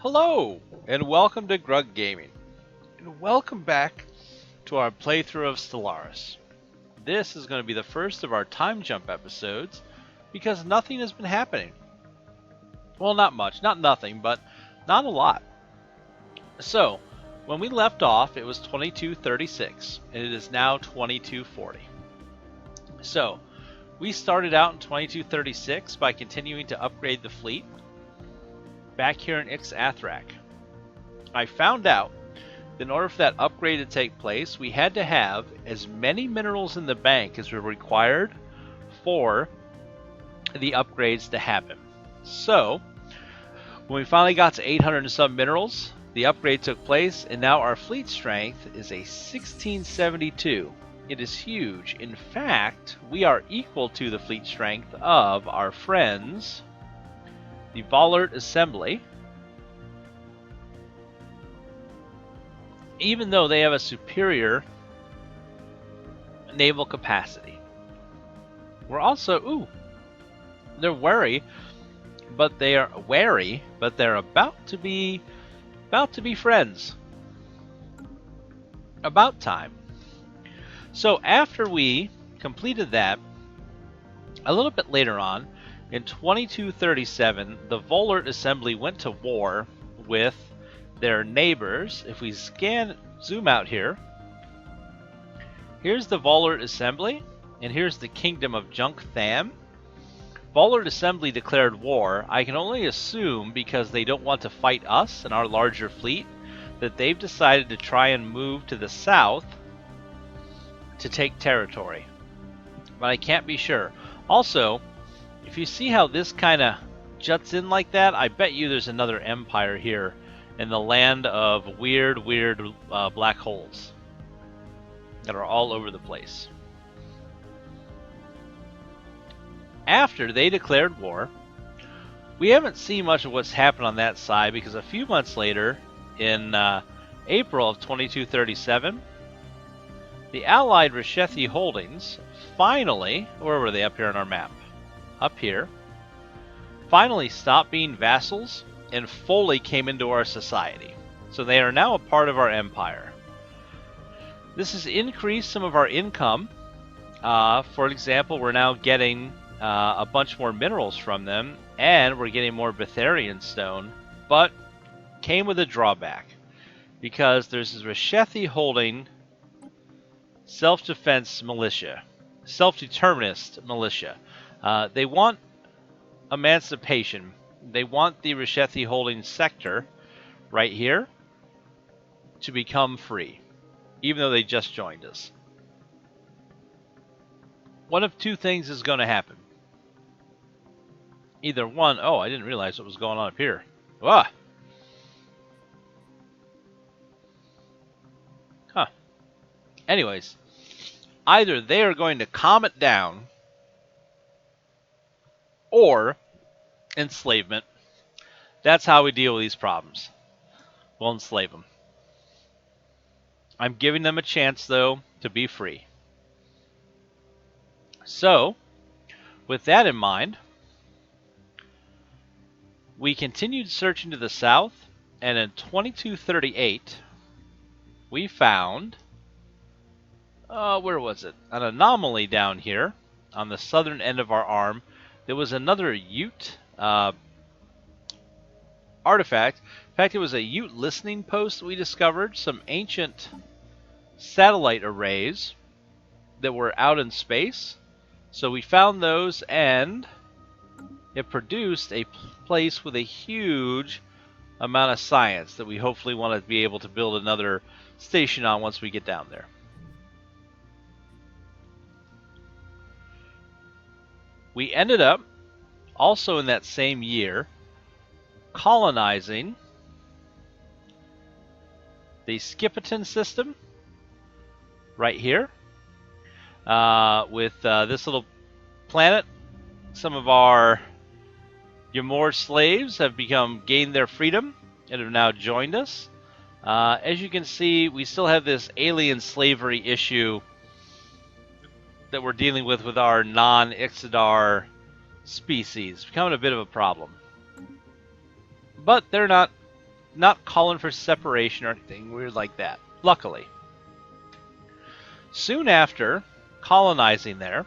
Hello, and welcome to Grug Gaming, and welcome back to our playthrough of Stellaris. This is going to be the first of our time jump episodes because nothing has been happening. Well, not much, not nothing, but not a lot. So, when we left off, it was 2236, and it is now 2240. So, we started out in 2236 by continuing to upgrade the fleet back here in Ix-Athrak. I found out that in order for that upgrade to take place, we had to have as many minerals in the bank as were required for the upgrades to happen. So, when we finally got to 800 and some minerals, the upgrade took place, and now our fleet strength is a 1672. It is huge. In fact, we are equal to the fleet strength of our friends, the Vollert Assembly, even though they have a superior naval capacity. We're also, they're wary, but they're about to be friends. About time. So after we completed that, a little bit later on, in 2237, the Vollert Assembly went to war with their neighbors. If we zoom out here, here's the Vollert Assembly, and here's the Kingdom of Junk Tham. Vollert Assembly declared war. I can only assume because they don't want to fight us and our larger fleet, that they've decided to try and move to the south to take territory. But I can't be sure. Also, if you see how this kind of juts in like that, I bet you there's another empire here in the land of weird black holes that are all over the place. After they declared war, we haven't seen much of what's happened on that side because a few months later, in April of 2237, the Allied Reshethi Holdings finally, where were they up here on our map? Up here, finally stopped being vassals and fully came into our society. So they are now a part of our empire. This has increased some of our income. For example, we're now getting a bunch more minerals from them, and we're getting more Betharian stone, but came with a drawback because there's this Reshethi holding self-defense militia, self-determinist militia. They want emancipation. They want the Reshethi holding sector right here to become free, even though they just joined us. One of two things is going to happen. Either one, I didn't realize what was going on up here. Ah! Huh. Anyways, either they are going to calm it down, or enslavement. That's how we deal with these problems. We'll enslave them. I'm giving them a chance, though, to be free. So, with that in mind, we continued searching to the south, and in 2238, we found, where was it? An anomaly down here on the southern end of our arm. There was another Ute artifact. In fact, it was a Ute listening post we discovered. Some ancient satellite arrays that were out in space. So we found those, and it produced a place with a huge amount of science that we hopefully want to be able to build another station on once we get down there. We ended up, also in that same year, colonizing the Skipiton system right here with this little planet. Some of our Ymor slaves have gained their freedom and have now joined us. As you can see, we still have this alien slavery issue that we're dealing with our non-Ixodar species. It's becoming a bit of a problem. But they're not not calling for separation or anything weird like that, luckily. Soon after colonizing there,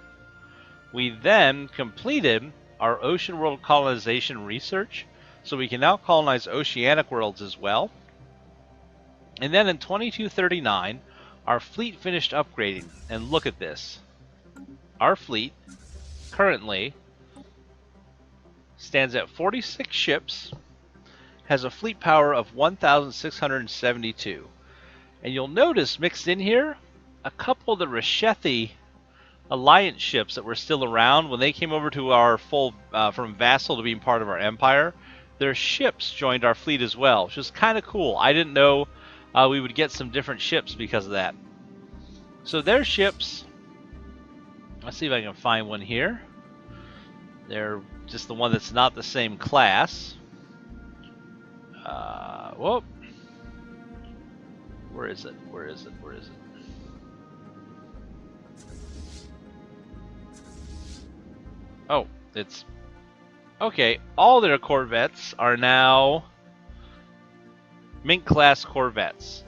we then completed our ocean world colonization research, so we can now colonize oceanic worlds as well. And then in 2239, our fleet finished upgrading, and look at this. Our fleet currently stands at 46 ships, has a fleet power of 1,672. And you'll notice mixed in here, a couple of the Reshethi alliance ships that were still around when they came over to our full, from vassal to being part of our empire. Their ships joined our fleet as well, which is kind of cool. I didn't know we would get some different ships because of that. So their ships, let's see if I can find one here. They're just the one that's not the same class. Whoop. Where is it? Where is it? Where is it? Oh, it's... Okay, all their corvettes are now Mint-class corvettes.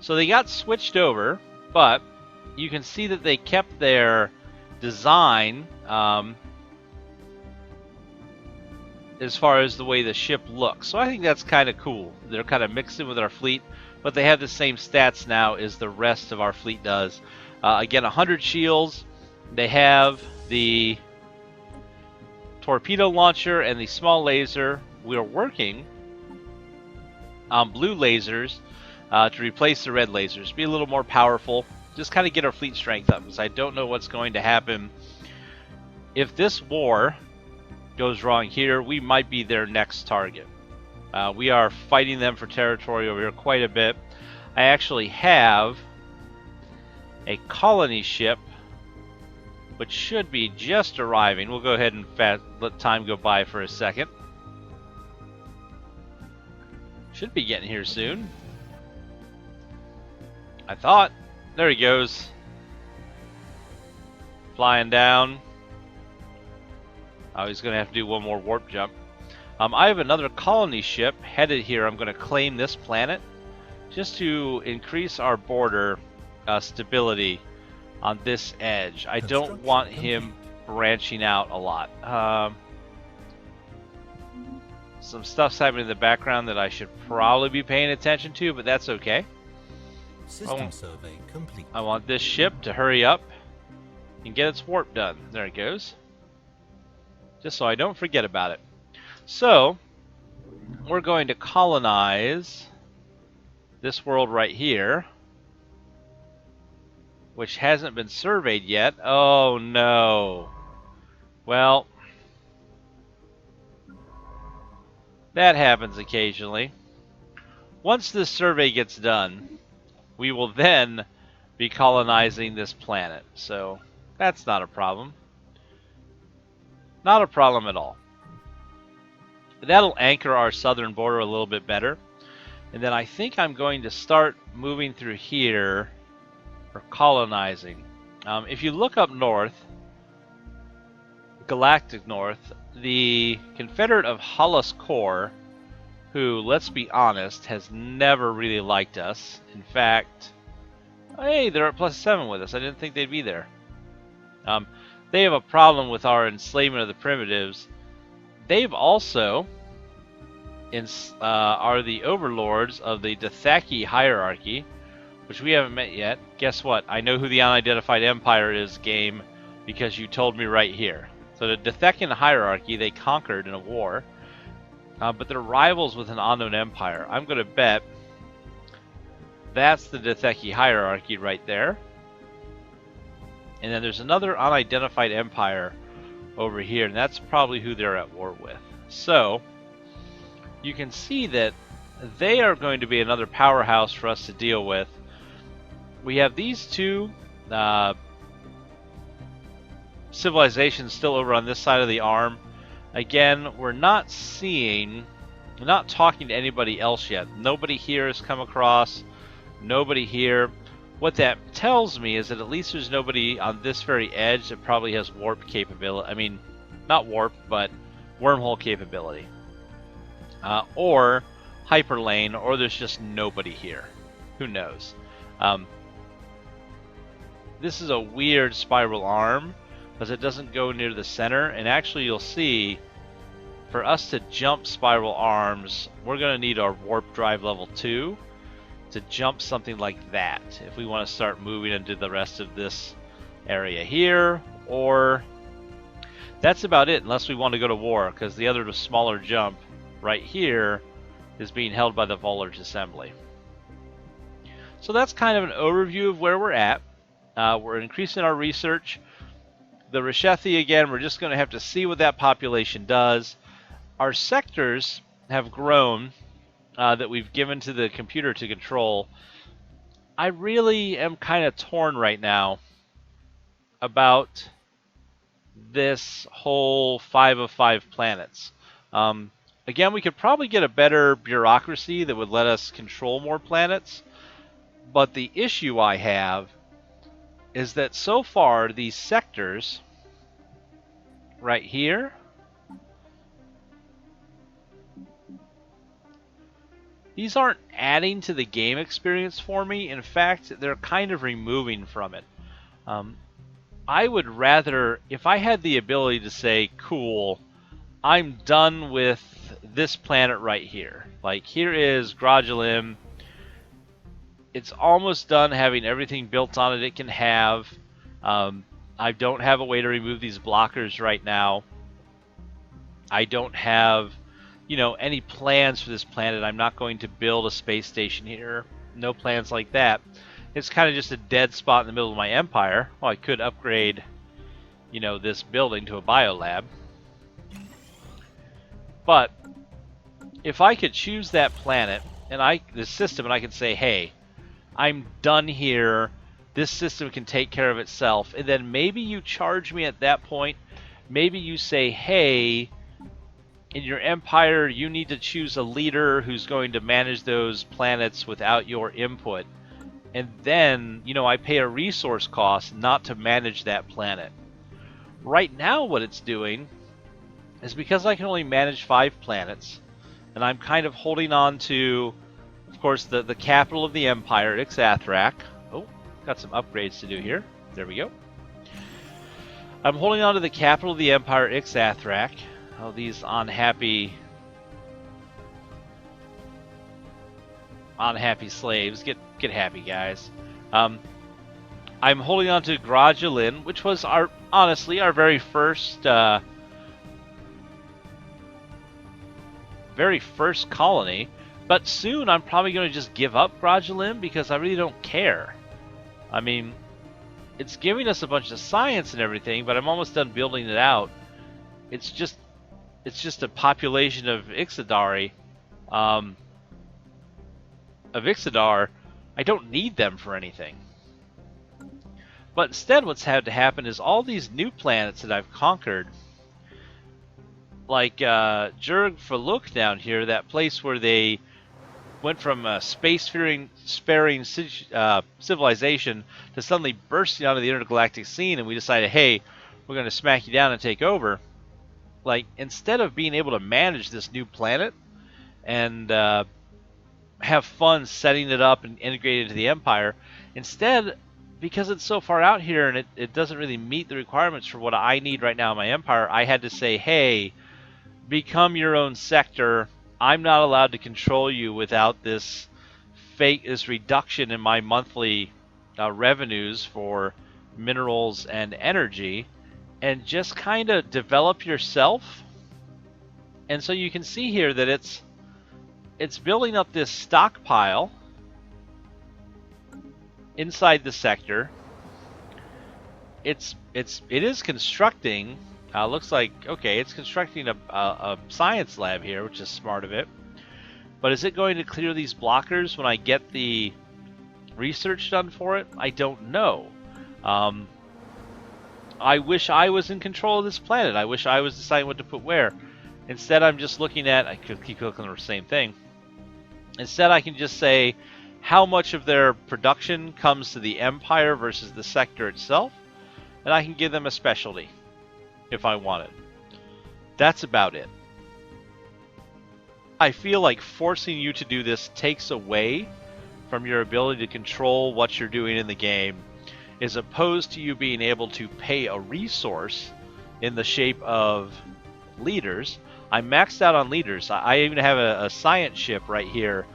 So they got switched over, but you can see that they kept their design as far as the way the ship looks. So I think that's kind of cool. They're kind of mixed in with our fleet, but they have the same stats now as the rest of our fleet does. Again, 100 shields. They have the torpedo launcher and the small laser. We are working on blue lasers to replace the red lasers. Be a little more powerful. Just kind of get our fleet strength up, because I don't know what's going to happen. If this war goes wrong here, we might be their next target. We are fighting them for territory over here quite a bit. I actually have a colony ship which should be just arriving. We'll go ahead and let time go by for a second. Should be getting here soon, I thought. There he goes. Flying down. Oh, he's going to have to do one more warp jump. I have another colony ship headed here. I'm going to claim this planet just to increase our border stability on this edge. I don't want him branching out a lot. Some stuff's happening in the background that I should probably be paying attention to, but that's okay. System survey complete. I want this ship to hurry up and get its warp done. There it goes. Just so I don't forget about it. So, we're going to colonize this world right here, which hasn't been surveyed yet. Oh no. Well, that happens occasionally. Once this survey gets done, we will then be colonizing this planet. So, that's not a problem. Not a problem at all. That'll anchor our southern border a little bit better. And then I think I'm going to start moving through here, or colonizing. If you look up north, galactic north, the Confederate of Hollis Corps, who, let's be honest, has never really liked us. In fact, hey, they're at +7 with us. I didn't think they'd be there. They have a problem with our enslavement of the primitives. They've also are the overlords of the Dithaki hierarchy, which we haven't met yet. Guess what? I know who the unidentified empire is, game, because you told me right here. So the Dithakian hierarchy, they conquered in a war, but they're rivals with an unknown empire. I'm going to bet that's the Dithaki hierarchy right there. And then there's another unidentified empire over here, and that's probably who they're at war with. So, you can see that they are going to be another powerhouse for us to deal with. We have these two civilizations still over on this side of the arm. Again, we're not talking to anybody else yet. Nobody here has come across, nobody here. What that tells me is that at least there's nobody on this very edge that probably has warp capability. I mean, not warp, but wormhole capability. Or hyperlane, or there's just nobody here. Who knows? This is a weird spiral arm because it doesn't go near the center, and actually you'll see for us to jump spiral arms, we're going to need our warp drive level 2 to jump something like that if we want to start moving into the rest of this area here, or that's about it unless we want to go to war, because the other smaller jump right here is being held by the Volage assembly. So that's kind of an overview of where we're at. We're increasing our research. The Reshethi, again, we're just going to have to see what that population does. Our sectors have grown that we've given to the computer to control. I really am kind of torn right now about this whole 5 of 5 planets. Again, we could probably get a better bureaucracy that would let us control more planets, but the issue I have is that so far these sectors right here, these aren't adding to the game experience for me. In fact, they're kind of removing from it. I would rather, if I had the ability to say, cool, I'm done with this planet right here. Like, here is Grodulim. It's almost done having everything built on it can have. I don't have a way to remove these blockers right now. I don't have, any plans for this planet. I'm not going to build a space station here. No plans like that. It's kind of just a dead spot in the middle of my empire. Well, I could upgrade, this building to a biolab. But if I could choose that planet and the system, and I could say, hey, I'm done here. This system can take care of itself. And then maybe you charge me at that point. Maybe you say, hey, in your empire, you need to choose a leader who's going to manage those planets without your input. And then, I pay a resource cost not to manage that planet. Right now, what it's doing is, because I can only manage 5 planets, and I'm kind of holding on to, of course, the capital of the empire, Ixathrak. Oh, got some upgrades to do here. There we go. I'm holding on to the capital of the empire, Ixathrak. Oh, these unhappy slaves. Get happy, guys. I'm holding on to Grodulim, which was honestly our very first colony. But soon I'm probably going to just give up Grodulim because I really don't care. I mean, it's giving us a bunch of science and everything, but I'm almost done building it out. It's just a population of Ixidari. I don't need them for anything. But instead what's had to happen is all these new planets that I've conquered, like Jurg Faluk down here, that place where they went from a space-sparing civilization to suddenly bursting onto the intergalactic scene, and we decided, hey, we're going to smack you down and take over. Like, instead of being able to manage this new planet and have fun setting it up and integrate it into the empire, instead, because it's so far out here and it doesn't really meet the requirements for what I need right now in my empire, I had to say, hey, become your own sector. I'm not allowed to control you without this reduction in my monthly revenues for minerals and energy, and just kind of develop yourself. And so you can see here that it's building up this stockpile inside the sector. It is constructing. Looks like, okay, it's constructing a science lab here, which is smart of it. But is it going to clear these blockers when I get the research done for it? I don't know. I wish I was in control of this planet. I wish I was deciding what to put where. Instead, I'm just looking at, I could keep clicking on the same thing. Instead, I can just say how much of their production comes to the Empire versus the sector itself, and I can give them a specialty if I want it. That's about it. I feel like forcing you to do this takes away from your ability to control what you're doing in the game, as opposed to you being able to pay a resource in the shape of leaders. I'm maxed out on leaders. I even have a science ship right here.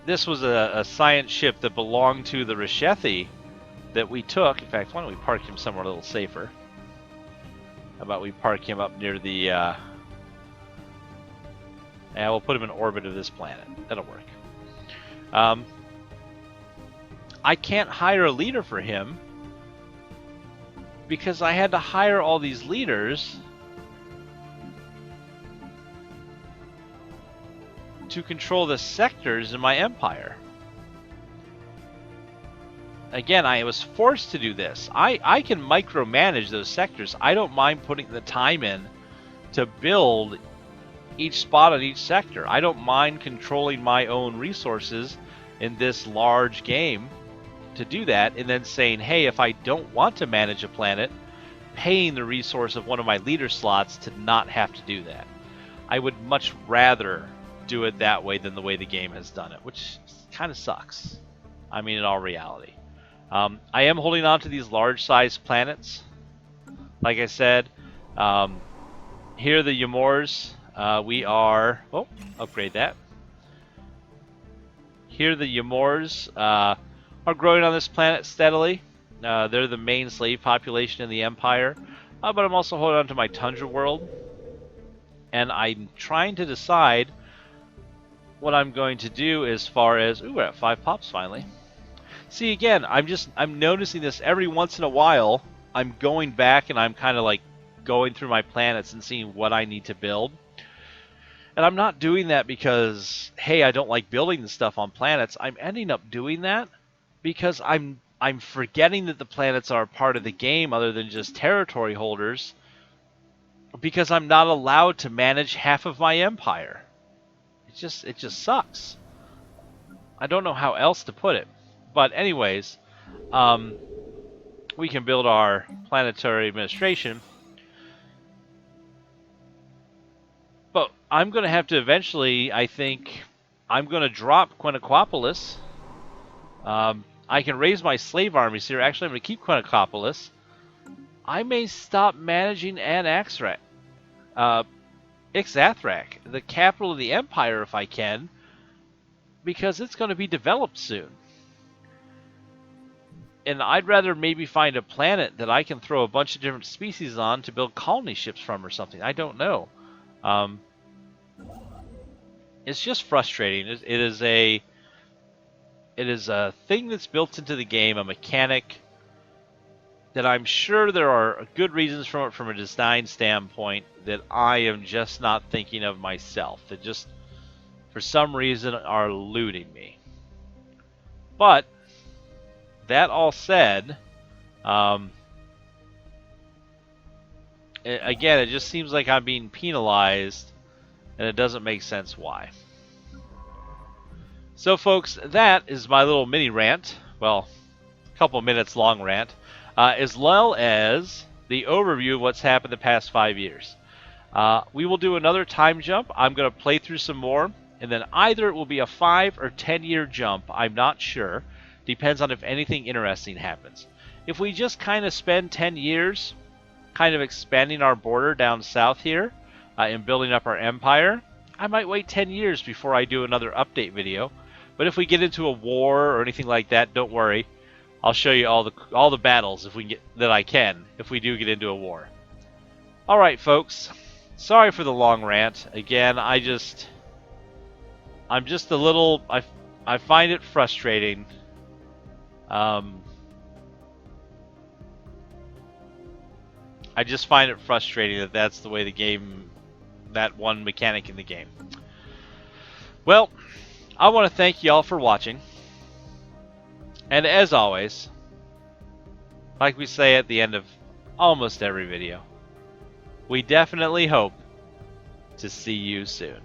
This was a science ship that belonged to the Reshethi that we took. In fact, why don't we park him somewhere a little safer? How about we park him up near the... yeah, we'll put him in orbit of this planet. That'll work. I can't hire a leader for him because I had to hire all these leaders to control the sectors in my empire. Again, I was forced to do this. I can micromanage those sectors. I don't mind putting the time in to build each spot on each sector. I don't mind controlling my own resources in this large game to do that, and then saying, hey, if I don't want to manage a planet, paying the resource of one of my leader slots to not have to do that. I would much rather do it that way than the way the game has done it, which kind of sucks. I mean, in all reality. I am holding on to these large-sized planets. Like I said, here are the Ymors. We are... oh, upgrade that. Here the Ymors are growing on this planet steadily. They're the main slave population in the Empire. But I'm also holding on to my Tundra world. And I'm trying to decide what I'm going to do as far as... ooh, we're at 5 pops finally. See, again, I'm noticing this every once in a while. I'm going back and I'm kind of like going through my planets and seeing what I need to build. And I'm not doing that because, hey, I don't like building the stuff on planets. I'm ending up doing that because I'm forgetting that the planets are a part of the game other than just territory holders, because I'm not allowed to manage half of my empire. It just sucks. I don't know how else to put it. But anyways, we can build our planetary administration. But I'm going to have to eventually, I think, I'm going to drop Quinniquapolis. I can raise my slave armies here. Actually, I'm going to keep Quinniquapolis. I may stop managing Ixathrak, the capital of the Empire, if I can, because it's going to be developed soon. And I'd rather maybe find a planet that I can throw a bunch of different species on to build colony ships from or something. I don't know. It's just frustrating. It is a thing that's built into the game, a mechanic that I'm sure there are good reasons from it from a design standpoint that I am just not thinking of myself, that just for some reason are eluding me. But that all said, again, it just seems like I'm being penalized, and it doesn't make sense why. So, folks, that is my little mini rant. Well, a couple minutes long rant, as well as the overview of what's happened the past 5 years. We will do another time jump. I'm going to play through some more, and then either it will be a 5 or 10 year jump. I'm not sure. Depends on if anything interesting happens. If we just kind of spend 10 years kind of expanding our border down south here and building up our empire, I might wait 10 years before I do another update video. But if we get into a war or anything like that, don't worry. I'll show you all the battles if we get that I can if we do get into a war. All right, folks. Sorry for the long rant. Again, I'm just a little. I find it frustrating. I just find it frustrating that that's the way the game, that one mechanic in the game. Well, I want to thank y'all for watching. And as always, like we say at the end of almost every video, we definitely hope to see you soon.